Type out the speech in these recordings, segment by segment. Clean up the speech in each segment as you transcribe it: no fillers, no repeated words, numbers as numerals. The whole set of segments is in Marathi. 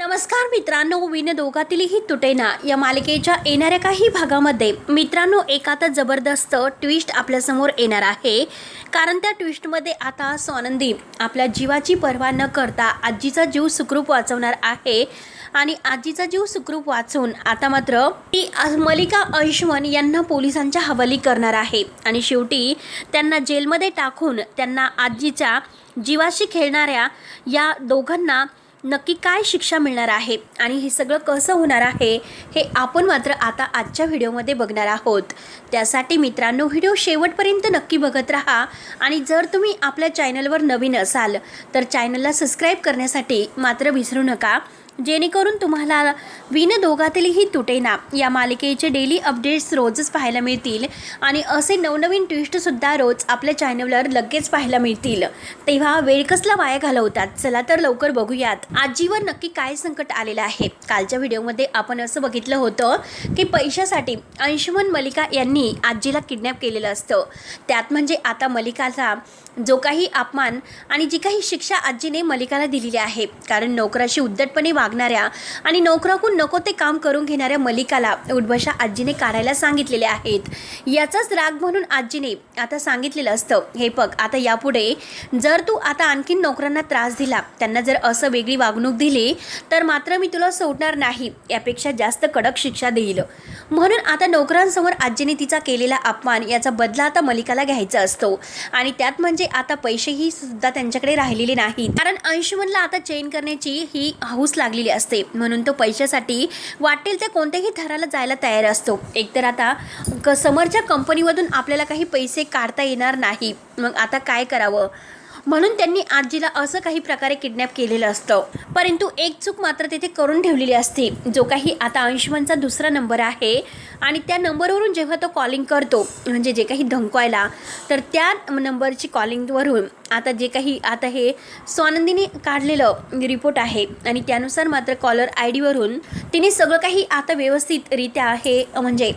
नमस्कार मित्रांनो, विन दोघातीलही तुटेना या मालिकेच्या येणाऱ्या काही भागामध्ये मित्रांनो एक आता जबरदस्त ट्विस्ट आपल्यासमोर येणार आहे. कारण त्या ट्विस्टमध्ये आता स्वानंदी आपल्या जीवाची पर्वा न करता आजीचा जीव सुखरूप वाचवणार आहे. आणि आजीचा जीव सुखरूप वाचून आता मात्र ती मलिका अंशुमन यांना पोलिसांच्या हवाली करणार आहे. आणि शेवटी त्यांना जेलमध्ये टाकून त्यांना आजीच्या जीवाशी खेळणाऱ्या या दोघांना नक्की काय शिक्षा मिळणार आहे आणि हे सगळं कसं होणार आहे हे आपण मात्र आता आजच्या व्हिडिओमध्ये बघणार आहोत. त्यासाठी मित्रांनो व्हिडिओ शेवटपर्यंत नक्की बघत राहा. आणि जर तुम्ही आपल्या चॅनलवर नवीन असाल तर चॅनलला सबस्क्राईब करण्यासाठी मात्र विसरू नका, जेणेकरून तुम्हाला विन दोघातीलही तुटेना या मालिकेचे डेली अपडेट्स रोजच पाहायला मिळतील. आणि असे नवनवीन ट्विस्टसुद्धा रोज आपल्या चॅनलवर लगेच पाहायला मिळतील. तेव्हा वेळ कसला वाया घालवतात, चला तर लवकर बघूयात आजीवर नक्की काय संकट आलेलं आहे. कालच्या व्हिडिओमध्ये आपण असं बघितलं होतं की पैशासाठी अंशुमन मलिका यांनी आजीला किडनॅप केलेलं असतं. त्यात म्हणजे आता मलिकाचा जो काही अपमान आणि जी काही शिक्षा आजीने मलिकाला दिलेली आहे, कारण नोकराशी उद्धटपणे वागणाऱ्या आणि नोकराकडून नको ते काम करून घेणाऱ्या मलिकाला उठबशा आजीने काढायला सांगितलेले आहेत. याचाच राग म्हणून आजीने आता सांगितलेलं असतं, हे बघ आता यापुढे जर तू आता आणखीन नोकरांना त्रास दिला, त्यांना जर असं वेगळी वागणूक दिली तर मात्र मी तुला सोडणार नाही, यापेक्षा जास्त कडक शिक्षा देईल. म्हणून आता नोकरांसमोर आजीने तिचा केलेला अपमान याचा बदला आता मलिकाला घ्यायचा असतो. आणि त्यात म्हणजे आता पैसेही सुद्धा त्यांच्याकडे राहिलेले नाहीत, कारण अंशुमनला आता चेन करण्याची ही हौस लागलेली असते. म्हणून तो पैशासाठी वाटेल त्या कोणत्याही थराला जायला तयार असतो. एकतर आता समोरच्या कंपनीमधून आपल्याला काही पैसे काढता येणार नाही, मग आता काय करावं, म्हणून त्यांनी आजीला असं काही प्रकारे किडनॅप केलेलं असतं. परंतु एक चूक मात्र तिथे करून ठेवलेली असते, जो काही आता अंशुमनचा दुसरा नंबर आहे आणि त्या नंबरवरून जेव्हा तो कॉलिंग करतो म्हणजे जे काही धमकायला, तर त्या नंबरची कॉलिंगवरून आता जे काही आता हे स्वानंदीने काढलेलं रिपोर्ट आहे आणि त्यानुसार मात्र कॉलर आय डीवरून तिने सगळं काही आता व्यवस्थितरित्या हे म्हणजे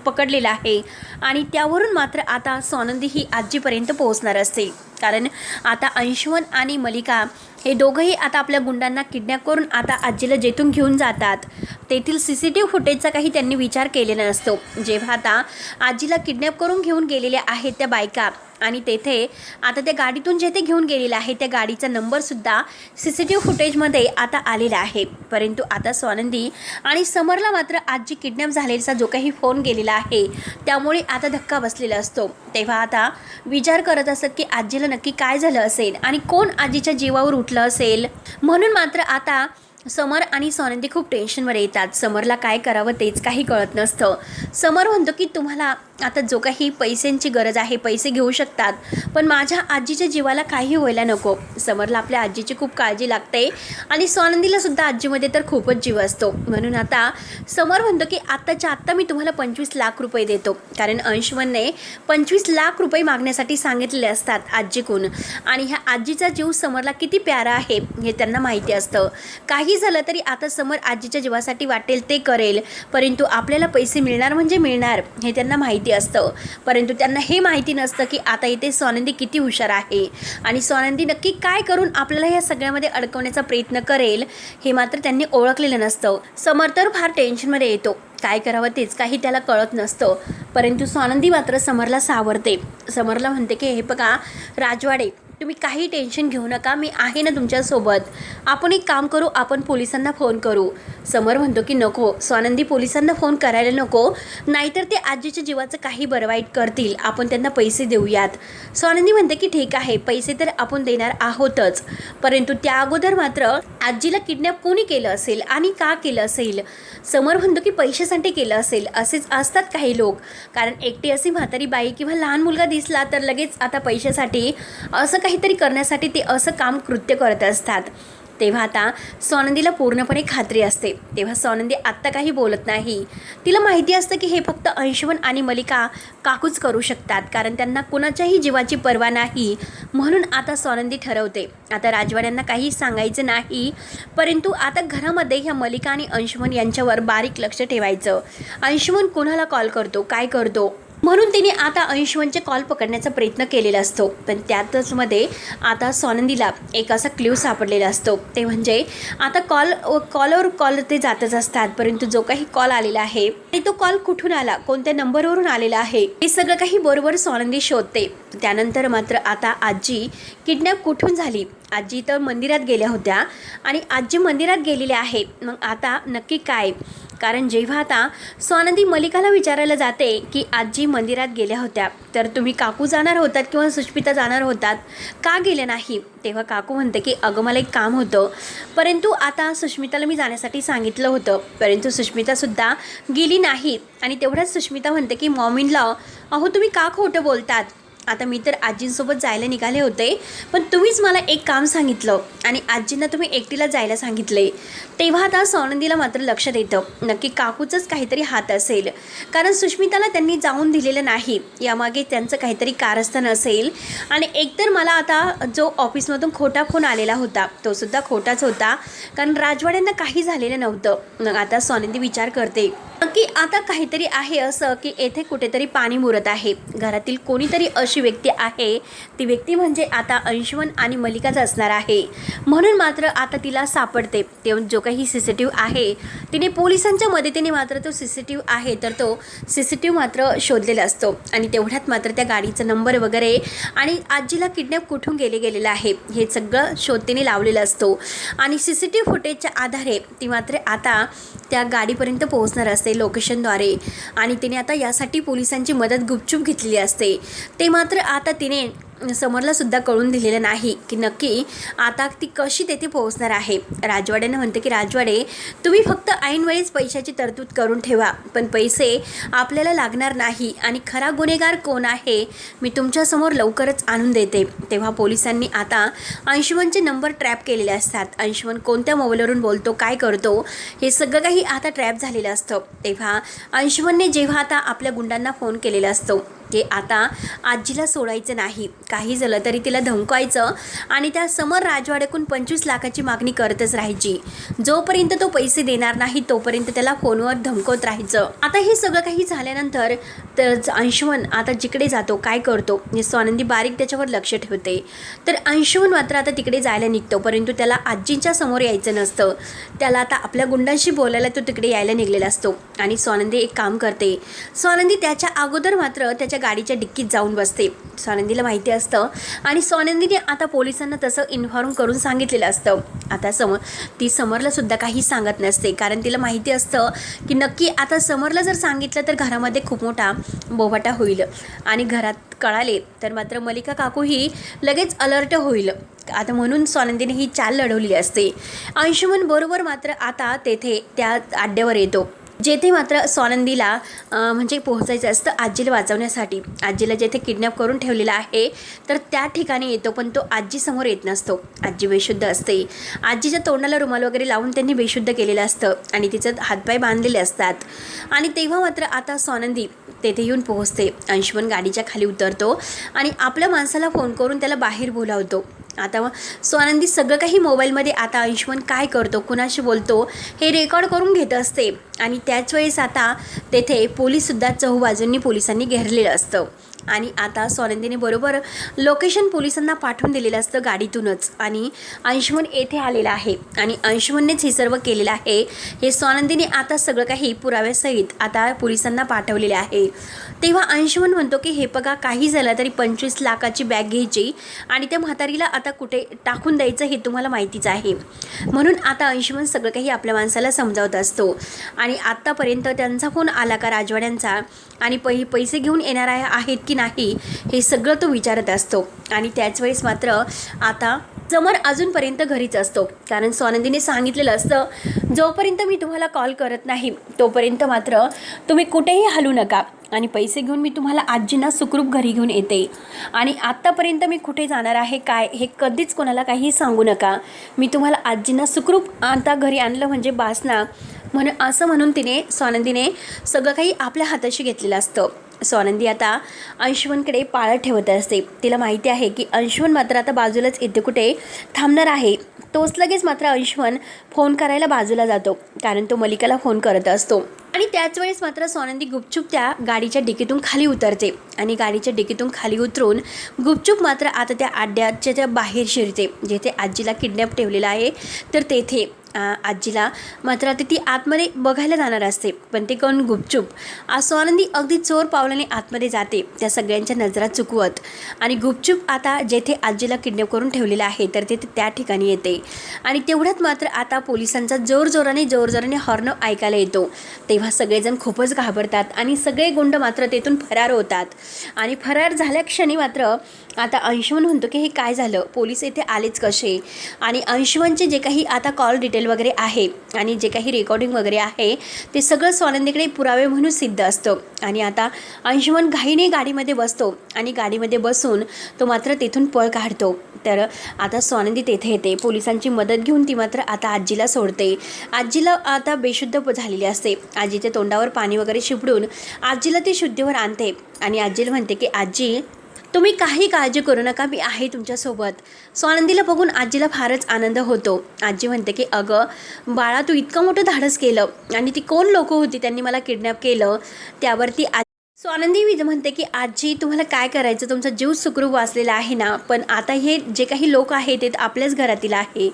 पकडलेलं आहे. आणि त्यावरून मात्र आता स्वानंदी ही आजीपर्यंत पोहोचणार असते. कारण आता अंशुमन आणि मलिका हे दोघंही आता आपल्या गुंडांना किडनॅप करून आता आजीला जेथून घेऊन जातात तेथील CCTV फुटेजचा काही त्यांनी विचार केलेला नसतो. जेव्हा आता आजीला किडनॅप करून घेऊन गेलेल्या आहेत त्या बायका आणि तेथे आता त्या गाडीतून जेथे घेऊन गेलेला आहे त्या गाडीचा नंबरसुद्धा CCTV फुटेजमध्ये आता आलेला आहे. परंतु आता स्वानंदी आणि समरला मात्र आजी किडनॅप झालेला जो काही फोन गेलेला आहे त्यामुळे आता धक्का बसलेला असतो. तेव्हा आता विचार करत असत की आजीला नक्की काय झालं असेल आणि कोण आजीच्या जीवावर उठलं असेल. म्हणून मात्र आता समर आणि स्वानंदी खूप टेन्शनवर येतात. समरला काय करावं तेच काही कळत नसतं. समर म्हणतो की तुम्हाला आता जो काही पैशांची गरज आहे पैसे घेऊ शकतात, पण माझ्या आजीच्या जीवाला काही व्हायला नको. समरला आपल्या आजीची खूप काळजी लागते आणि स्वानंदीला सुद्धा आजीमध्ये तर खूपच जीव असतो. म्हणून आता समर म्हणतो की आत्ताच्या आत्ता मी तुम्हाला 25 लाख रुपये देतो, कारण अंशुमनने 25 लाख रुपये मागण्यासाठी सांगितलेले असतात आजीकडून. आणि ह्या आजीचा जीव समरला किती प्यारा आहे हे त्यांना माहिती असतं. काही झालं तरी आता समर आजीच्या जीवासाठी वाटेल ते करेल, परंतु आपल्याला पैसे मिळणार म्हणजे मिळणार हे त्यांना माहिती असतं. परंतु त्यांना हे माहिती नसतं की आता इथे स्वानंदी किती हुशार आहे आणि स्वानंदी नक्की काय करून आपल्याला या सगळ्यामध्ये अडकवण्याचा प्रयत्न करेल हे मात्र त्यांनी ओळखलेलं नसतं. समर तर फार टेन्शनमध्ये येतो, काय करावं तेच काही त्याला कळत नसतं. परंतु स्वानंदी मात्र समरला सावरते. समरला म्हणते की हे बघा राजवाडे, तुम्ही काही टेन्शन घेऊ नका, मी आहे ना तुमच्यासोबत. आपण एक काम करू, आपण पोलिसांना फोन करू. समर म्हणतो की नको स्वानंदी, पोलिसांना फोन करायला नको, नाहीतर ते आजीच्या जीवाचं काही बरं वाईट करतील, आपण त्यांना पैसे देऊयात. स्वानंदी म्हणते की ठीक आहे, पैसे तर आपण देणार आहोतच, परंतु त्या अगोदर मात्र आजीला किडनॅप कोणी केलं असेल आणि का केलं असेल. समर म्हणतो की पैशासाठी केलं असेल. असेच असतात काही लोक, कारण एकटी अशी म्हातारी बाई किंवा लहान मुलगा दिसला तर लगेच आता पैशासाठी असं काहीतरी करण्यासाठी ते असं काम कृत्य करत असतात. तेव्हा आता स्वानंदीला पूर्णपणे खात्री असते. तेव्हा स्वानंदी आत्ता काही बोलत नाही. तिला माहिती असतं की हे फक्त अंशुमन आणि मलिका काकूच करू शकतात, कारण त्यांना कुणाच्याही जीवाची पर्वा नाही. म्हणून आता स्वानंदी ठरवते आता राजवाड्यांना काही सांगायचं नाही, परंतु आता घरामध्ये ह्या मलिका आणि अंशुमन यांच्यावर बारीक लक्ष ठेवायचं. अंशुमन कुणाला कॉल करतो, काय करतो म्हणून तिने आता अंशुमनचे कॉल पकडण्याचा प्रयत्न केलेला असतो. पण त्यातच मध्ये आता स्वानंदीला एक असा क्ल्यू सापडलेला असतो. ते म्हणजे आता कॉलवर कॉल ते जातच असतात, परंतु जो काही कॉल आलेला आहे आणि तो कॉल कुठून आला, कोणत्या नंबरवरून आलेला आहे, हे सगळं काही बरोबर स्वानंदी शोधते. त्यानंतर मात्र आता आजी किडनॅप कुठून झाली, आजी तर मंदिरात गेल्या होत्या आणि आजी मंदिरात गेलेल्या आहे. मग आता नक्की काय? कारण जेव्हा आता स्वानंदी मलिकाला विचारायला जाते की आजी मंदिरात गेल्या होत्या, तर तुम्ही काकू जाणार होतात किंवा सुष्मिता जाणार होतात, का गेले नाही? तेव्हा काकू म्हणते की अगं मला एक काम होतं, परंतु आता सुष्मिताला मी जाण्यासाठी सांगितलं होतं, परंतु सुष्मितासुद्धा गेली नाही. आणि तेवढ्याच सुष्मिता म्हणते की मॉमिनला अहो तुम्ही का खोटं बोलतात, आता मी तर आजींसोबत जायला निघाले होते, पण तुम्हीच मला एक काम सांगितलं आणि आजींना तुम्ही एकटीला जायला सांगितले. तेव्हा आता स्वानंदीला मात्र लक्षात येतं नक्की काकूचंच काहीतरी हात असेल, कारण सुष्मिताला त्यांनी जाऊन दिलेलं नाही, यामागे त्यांचं काहीतरी कारस्थान असेल. आणि एकतर मला आता जो ऑफिसमधून खोटा फोन आलेला होता तो सुद्धा खोटाच होता, कारण राजवाड्यांना काही झालेलं नव्हतं. मग आता स्वानंदी विचार करते की आता काहीतरी आहे असं की येथे कुठेतरी पाणी मुरत आहे, घरातील कोणीतरी अशी व्यक्ती आहे, ती व्यक्ती म्हणजे आता अंशुमन आणि मलिकाच असणार आहे. म्हणून मात्र आता तिला सापडते ते जो काही CCTV आहे, तिने पोलिसांच्या मदतीने मात्र तो CCTV आहे तर तो CCTV मात्र शोधलेला असतो. आणि तेवढ्यात मात्र त्या गाडीचा नंबर वगैरे आणि आजीला किडनॅप कुठून गेलेलं आहे हे सगळं शोध तिने लावलेला असतो. आणि CCTV फुटेजच्या आधारे ती मात्र आता त्या गाडीपर्यंत पोहोचणार असते लोकेशनद्वारे. आणि तिने आता यासाठी पोलिसांची मदत गुपचूप घेतलेली असते. ते मात्र आता तिने समरला सुद्धा कळून दिलेलं नाही की नक्की आता ती कशी तेथे पोहोचणार आहे. राजवाड्यानं म्हणते की राजवाडे तुम्ही फक्त ऐनवेळीच पैशाची तरतूद करून ठेवा, पण पैसे आपल्याला लागणार नाही आणि खरा गुन्हेगार कोण आहे मी तुमच्यासमोर लवकरच आणून देते. तेव्हा पोलिसांनी आता अंशुमनचे नंबर ट्रॅप केलेले असतात. अंशुमन कोणत्या मोबाईलवरून बोलतो, काय करतो, हे सगळं काही आता ट्रॅप झालेलं असतं. तेव्हा अंशुमनने जेव्हा आता आपल्या गुंडांना फोन केलेला असतो की आता आजीला सोडायचं नाही, काही झालं तरी तिला धमकायचं आणि त्या समर राजवाड्याकडून 25 लाखाची मागणी करतच राहायची, जोपर्यंत तो पैसे देणार नाही तोपर्यंत त्याला फोनवर धमकवत राहायचं. आता हे सगळं काही झाल्यानंतर तर अंशुमन आता जिकडे जातो काय करतो हे स्वानंदी बारीक त्याच्यावर लक्ष ठेवते. तर अंशुमन मात्र आता तिकडे जायला निघतो, परंतु त्याला आजींच्या समोर यायचं नसतं, त्याला आता आपल्या गुंडांशी बोलायला तो तिकडे यायला निघलेला असतो. आणि स्वानंदी एक काम करते, स्वानंदी त्याच्या अगोदर मात्र त्याच्या गाडीच्या डिक्कीत जाऊन बसते. स्वानंदीला माहिती असतं आणि स्वानंदीने आता पोलिसांना तसं इन्फॉर्म करून सांगितलेलं असतं. आता ती समरला सुद्धा काही सांगत नसते, कारण तिला माहिती असतं की नक्की आता समरला जर सांगितलं तर घरामध्ये खूप मोठा बोबाटा होईल आणि घरात कळाले तर मात्र मलिका काकू ही लगेच अलर्ट होईल. आता म्हणून स्वानंदीने ही चाल लढवली असते. अंशुमन बरोबर मात्र आता तेथे त्या अड्ड्यावर येतो, जेथे मात्र स्वानंदीला म्हणजे पोहोचायचं असतं आजीला वाचवण्यासाठी. आजीला जेथे किडनॅप करून ठेवलेलं आहे तर त्या ठिकाणी येतो, पण तो आजी समोर येत नसतो. आजी बेशुद्ध असते. आजीच्या तोंडाला रुमाल वगैरे लावून त्यांनी बेशुद्ध केलेलं असतं आणि तिचं हातपाय बांधलेले असतात. आणि तेव्हा मात्र आता स्वानंदी तेथे येऊन पोहोचते. अंशुमन गाडीच्या खाली उतरतो आणि आपल्या माणसाला फोन करून त्याला बाहेर बोलावतो. आता स्वानंदी सगळं काही मोबाईलमध्ये आता अंशुमन काय करतो, कुणाशी बोलतो हे रेकॉर्ड करून घेत असते. आणि त्याच वेळेस आता तेथे पोलीससुद्धा चहूबाजूंनी पोलिसांनी घेरलेलं असतं. आणि आता स्वानंदीने बरोबर लोकेशन पोलिसांना पाठवून दिलेलं असतं गाडीतूनच. आणि अंशुमन येथे आलेला आहे आणि अंशुमननेच हे सर्व केलेलं आहे. हे स्वानंदीने आता सगळं काही पुराव्यासहित आता पोलिसांना पाठवलेले आहे. तेव्हा अंशुमन म्हणतो की हे बघा, काही झालं तरी 25 लाखाची बॅग घ्यायची आणि त्या म्हातारीला आता कुठे टाकून द्यायचं हे तुम्हाला माहितीच आहे. म्हणून आता अंशुमन सगळं काही आपल्या माणसाला समजावत असतो. आणि आत्तापर्यंत त्यांचा फोन आला का राजवाड्यांचा आणि पैसे घेऊन येणार आहेत की नाही हे सगळं तो विचारत असतो. आणि त्याच वेळेस मात्र आता समर अजूनपर्यंत घरीच असतो, कारण स्वानंदीने सांगितलेलं असतं जोपर्यंत मी तुम्हाला कॉल करत नाही तोपर्यंत मात्र तुम्ही कुठेही हलू नका आणि पैसे घेऊन मी तुम्हाला आजींना सुखरूप घरी घेऊन येते. आणि आत्तापर्यंत मी कुठे जाणार आहे काय हे कधीच कोणाला काही सांगू नका, मी तुम्हाला आजींना सुखरूप आता घरी आणलं म्हणजे बास ना. म्हणून असं म्हणून स्वानंदीने सगळं काही आपल्या हाताशी घेतलेलं असतं. स्वानंदी आता अंशुमनकडे पाळत ठेवत असते. तिला माहिती आहे की अंशुमन मात्र आता बाजूलाच इथे कुठे थांबणार आहे. तोच लगेच मात्र अंशुमन फोन करायला बाजूला जातो, कारण तो मलिकाला फोन करत असतो. आणि त्याच वेळेस मात्र स्वानंदी गुपचूप त्या गाडीच्या डिकीतून खाली उतरते आणि गाडीच्या डिकीतून खाली उतरून गुपचूप मात्र आता त्या अड्ड्याच्या बाहेर शिरते, जिथे आजीला किडनॅप ठेवलेला आहे. तर तेथे आजीला मात्र आता ती आतमध्ये बघायला जाणार असते, पण ते कोण गुपचूप स्वानंदी अगदी चोर पावलाने आतमध्ये जाते, त्या सगळ्यांच्या नजरा चुकवत आणि गुपचूप आता जेथे आजीला किडनॅप करून ठेवलेलं आहे तर ते त्या ठिकाणी येते. आणि तेवढ्यात मात्र आता पोलिसांचा जोरजोराने हॉर्न ऐकायला येतो. तेव्हा सगळेजण खूपच घाबरतात आणि सगळे गुंड मात्र तेथून फरार होतात. आणि फरार झाल्या क्षणी मात्र आता अंशुमन म्हणतो की हे काय झालं, पोलीस येथे आलेच कसे. आणि अंशुमनचे जे काही आता कॉल डिटेल वगैरे आहे आणि जे काही रेकॉर्डिंग वगैरे आहे ते सगळं स्वानंदीकडे पुरावे म्हणून सिद्ध असतं. आणि आता अंशुमन घाईने गाडीमध्ये बसतो आणि गाडीमध्ये बसून तो मात्र तेथून पळ काढतो. तर आता स्वानंदी तेथे येते. पोलिसांची मदत घेऊन ती मात्र आता आजीला सोडते. आजीला आता बेशुद्ध झालेली असते. आजीच्या तोंडावर पाणी वगैरे शिपडून आजीला ती शुद्धीवर आणते आणि आजीला म्हणते की आजी, तुम्ही काही काळजी करू नका, मी आहे तुमच्यासोबत. स्वानंदीला बघून आजीला फारच आनंद होतो. आजी म्हणते की अगं बाळा, तू इतकं मोठं धाडस केलं आणि ती कोण लोक होती त्यांनी मला किडनॅप केलं. त्यावरती स्वानंदी म्हणते की आजी, तुम्हाला काय करायचं, तुमचा जीव सुखरूप वाचलेला आहे ना, पण आता हे जे काही लोक आहेत ते आपल्याच घरातील आहे.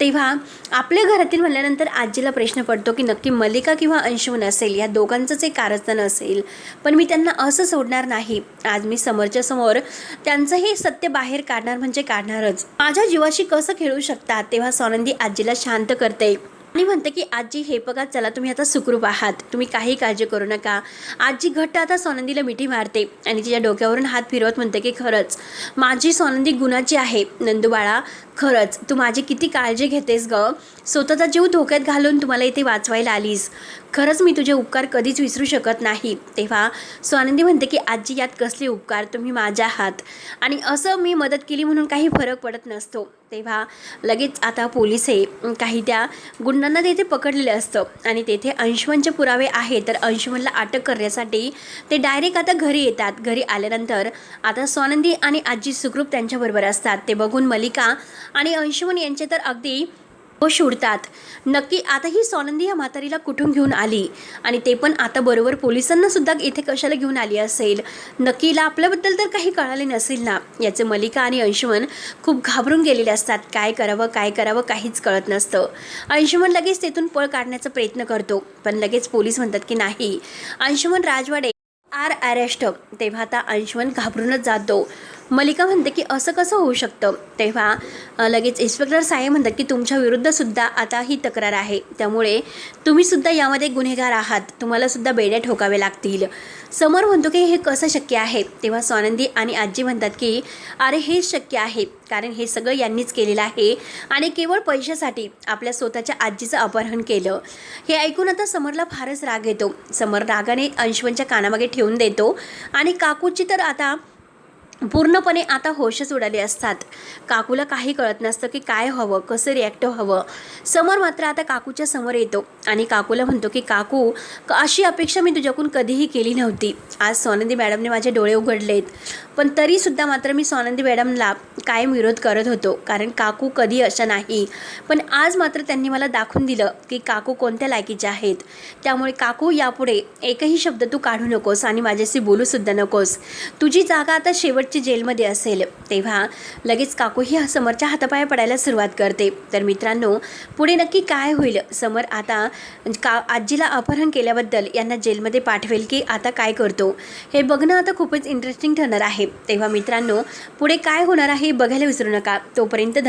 तेव्हा आपल्या घरातील म्हणल्यानंतर आजीला प्रश्न पडतो की नक्की मलिका किंवा अंशुमन असेल, या दोघांचंच एक कारस्थान असेल. पण मी त्यांना असं सोडणार नाही. आज मी समोरच्या समोर त्यांचं हे सत्य बाहेर काढणार म्हणजे काढणारच. माझ्या जीवाशी कसं खेळू शकतात. तेव्हा स्वानंदी आजीला शांत करते आणि म्हणते की आजी, हे बघा, चला तुम्ही आता सुखरूप आहात, तुम्ही काही काळजी करू नका. आजी घट्ट आता स्वानंदीला मिठी मारते आणि तिच्या डोक्यावरून हात फिरवत म्हणते की खरंच माझी स्वानंदी गुणाची आहे. नंदूबाळा, खरंच तू माझी किती काळजी घेतेस ग, स्वतःचा जीव धोक्यात घालून तुम्हाला इथे वाचवायला आलीस. खरंच मी तुझे उपकार कधीच विसरू शकत नाही. तेव्हा स्वानंदी म्हणते की आजी, यात कसले उपकार, तुम्ही माझ्या आहात आणि असं मी मदत केली म्हणून काही फरक पडत नसतो. तेव्हा लगेच आता पोलीस हे काही त्या गुंडांना तेथे पकडलेलं असतं आणि तेथे अंशुमनचे पुरावे आहे. तर अंशुमनला अटक करण्यासाठी ते डायरेक्ट आता घरी येतात. घरी आल्यानंतर आता स्वानंदी आणि आजी सुखरूप त्यांच्याबरोबर असतात. ते बघून मलिका आणि अंशुमन यांचे तर अगदी होश उडतात. नक्की आता ही स्वानंदी या म्हातारीला कुठून घेऊन आली आणि ते पण आता बरोबर पोलिसांना सुद्धा इथे कशाला घेऊन आली असेल. नक्कीला आपल्याबद्दल तर काही कळाले नसेल ना. याचे मलिका आणि अंशुमन खूप घाबरून गेलेले असतात. काय करावं काहीच कळत नसतं. अंशुमन लगेच तेथून पळ काढण्याचा प्रयत्न करतो, पण लगेच पोलीस म्हणतात की नाही, अंशुमन राजवाडे अरेस्ट. तेव्हा आता अंशुमन घाबरूनच जातो. मलिका म्हणते की असं कसं होऊ शकतं. तेव्हा लगेच इन्स्पेक्टर साहेब म्हणतात की तुमच्या विरुद्ध सुद्धा आता ही तक्रार आहे, त्यामुळे तुम्ही सुद्धा यामध्ये गुन्हेगार आहात, तुम्हाला सुद्धा बेड्या ठोकावे लागतील. समर म्हणतो की हे कसं शक्य आहे. तेव्हा स्वानंदी आणि आजी म्हणतात की अरे हेच शक्य आहे, कारण हे सगळं यांनीच केलेलं आहे आणि केवळ पैशासाठी आपल्या स्वतःच्या आजीचं अपहरण केलं. हे ऐकून आता समरला फारच राग येतो. समर रागाने अंशुमनच्या कानामागे ठेवून देतो आणि काकूची तर आता पूर्णपणे आता होशच उडाले असतात. काकूला काही कळत नसतं की काय हवं, कसं रिॲक्ट हवं. समर मात्र आता काकूच्या समोर येतो आणि काकूला म्हणतो की काकू, अशी अपेक्षा मी तुझ्याकडून कधीही केली नव्हती. आज स्वानंदी मॅडमने माझे डोळे उघडलेत, पण तरीसुद्धा मात्र मी स्वानंदी मॅडमला कायम विरोध करत होतो, कारण काकू कधी अशा नाही. पण आज मात्र त्यांनी मला दाखवून दिलं की काकू कोणत्या लायकीच्या आहेत. त्यामुळे काकू, यापुढे एकही शब्द तू काढू नकोस आणि माझ्याशी बोलूसुद्धा नकोस. तुझी जागा आता शेवटची जेलमध्ये असेल. तेव्हा लगेच काकू ही समरच्या हातापाया पडायला सुरुवात करते. तर मित्रांनो, पुढे नक्की काय होईल. समर आता आजीला अपहरण केल्याबद्दल यांना जेलमध्ये पाठवेल की आता काय करतो, हे बघणं आता खूपच इंटरेस्टिंग ठरणार आहे. तेव्हा मित्रांनो, पुढे काय होणार आहे बघायला विसरू नका. तोपर्यंत